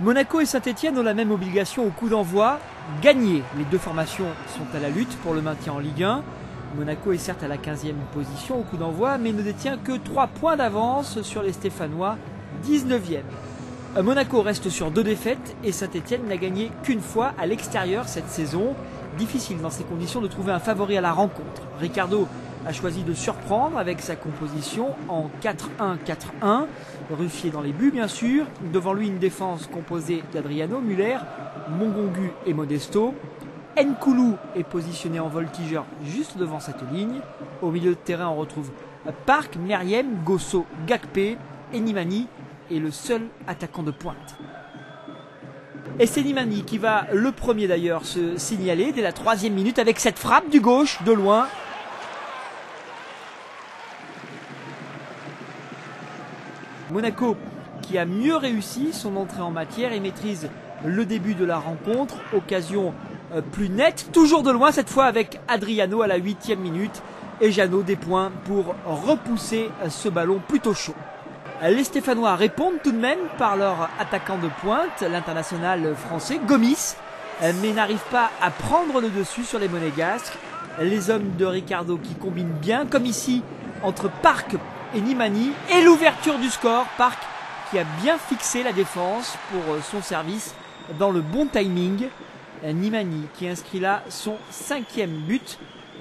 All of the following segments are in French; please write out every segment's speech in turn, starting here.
Monaco et Saint-Etienne ont la même obligation au coup d'envoi, gagner. Les deux formations sont à la lutte pour le maintien en Ligue 1. Monaco est certes à la 15e position au coup d'envoi, mais ne détient que 3 points d'avance sur les Stéphanois, 19e. Monaco reste sur 2 défaites et Saint-Etienne n'a gagné qu'une fois à l'extérieur cette saison. Difficile dans ces conditions de trouver un favori à la rencontre. Ricardo a choisi de surprendre avec sa composition en 4-1-4-1. Ruffier dans les buts bien sûr. Devant lui une défense composée d'Adriano, Muller, Mongongu et Modesto. Nkoulou est positionné en voltigeur juste devant cette ligne. Au milieu de terrain on retrouve Park, Meriem, Gosso, Gakpé et Nimani est le seul attaquant de pointe. Et c'est Nimani qui va le premier d'ailleurs se signaler dès la 3e minute avec cette frappe du gauche de loin. Monaco qui a mieux réussi son entrée en matière et maîtrise le début de la rencontre. Occasion plus nette, toujours de loin cette fois avec Adriano à la 8e minute. Et Jeannot des points pour repousser ce ballon plutôt chaud. Les Stéphanois répondent tout de même par leur attaquant de pointe, l'international français Gomis, mais n'arrivent pas à prendre le dessus sur les Monégasques. Les hommes de Ricardo qui combinent bien, comme ici, entre Park et Nimani, et l'ouverture du score. Park qui a bien fixé la défense pour son service dans le bon timing. Nimani qui inscrit là son 5e but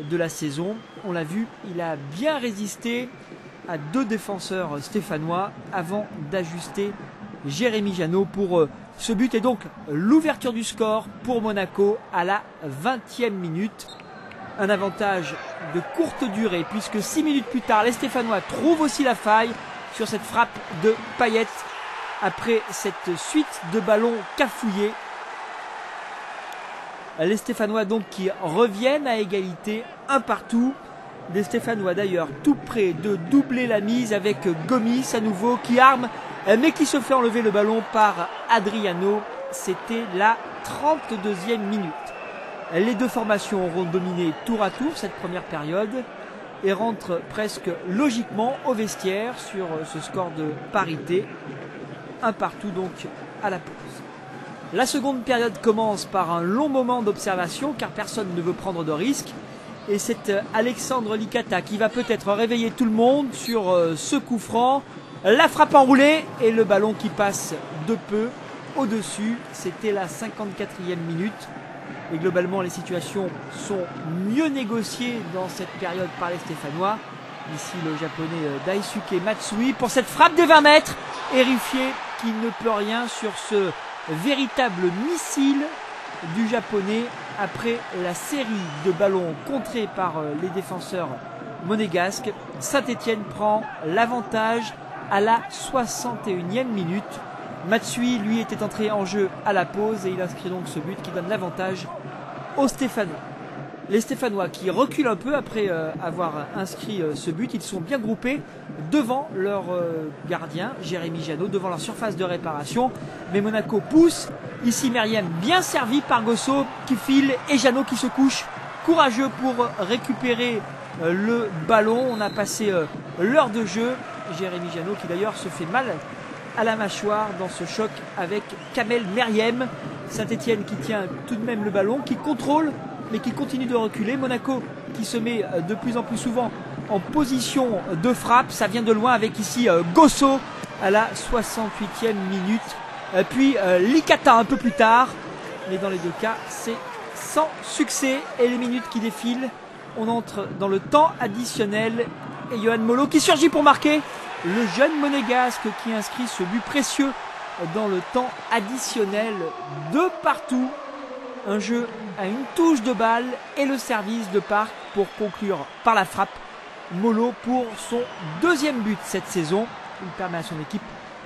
de la saison. On l'a vu, il a bien résisté à 2 défenseurs stéphanois avant d'ajuster Jérémy Jeannot pour ce but. Et donc l'ouverture du score pour Monaco à la 20e minute. Un avantage de courte durée puisque 6 minutes plus tard, les Stéphanois trouvent aussi la faille sur cette frappe de Payet après cette suite de ballons cafouillés. Les Stéphanois donc qui reviennent à égalité, un partout. Des Stéphanois d'ailleurs tout près de doubler la mise avec Gomis à nouveau qui arme mais qui se fait enlever le ballon par Adriano. C'était la 32e minute. Les deux formations auront dominé tour à tour cette première période et rentrent presque logiquement au vestiaire sur ce score de parité. Un partout donc à la pause. La seconde période commence par un long moment d'observation car personne ne veut prendre de risques. Et c'est Alexandre Licata qui va peut-être réveiller tout le monde sur ce coup franc. La frappe enroulée et le ballon qui passe de peu au-dessus. C'était la 54e minute. Et globalement, les situations sont mieux négociées dans cette période par les Stéphanois. Ici, le japonais Daisuke Matsui pour cette frappe des 20 mètres. Et Ruffier qui ne peut rien sur ce véritable missile du japonais après la série de ballons contrés par les défenseurs monégasques. Saint-Etienne prend l'avantage à la 61e minute. Matsui, lui, était entré en jeu à la pause et il inscrit donc ce but qui donne l'avantage aux Stéphanois. Les Stéphanois qui reculent un peu après avoir inscrit ce but, ils sont bien groupés devant leur gardien, Jérémy Jeannot, devant leur surface de réparation. Mais Monaco pousse. Ici Meriem bien servi par Gosso qui file et Jeannot qui se couche courageux pour récupérer le ballon. On a passé l'heure de jeu. Jérémy Jeannot qui d'ailleurs se fait mal à la mâchoire dans ce choc avec Kamel Meriem. Saint-Etienne qui tient tout de même le ballon, qui contrôle mais qui continue de reculer. Monaco qui se met de plus en plus souvent en position de frappe. Ça vient de loin avec ici Gosso à la 68e minute. Puis Licata un peu plus tard. Mais dans les deux cas, c'est sans succès. Et les minutes qui défilent, on entre dans le temps additionnel. Et Yohan Molo qui surgit pour marquer. Le jeune monégasque qui inscrit ce but précieux dans le temps additionnel de partout. Un jeu à une touche de balle et le service de Park pour conclure par la frappe. Molo pour son 2e but cette saison. Il permet à son équipe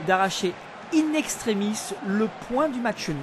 d'arracher in extremis le point du match nul.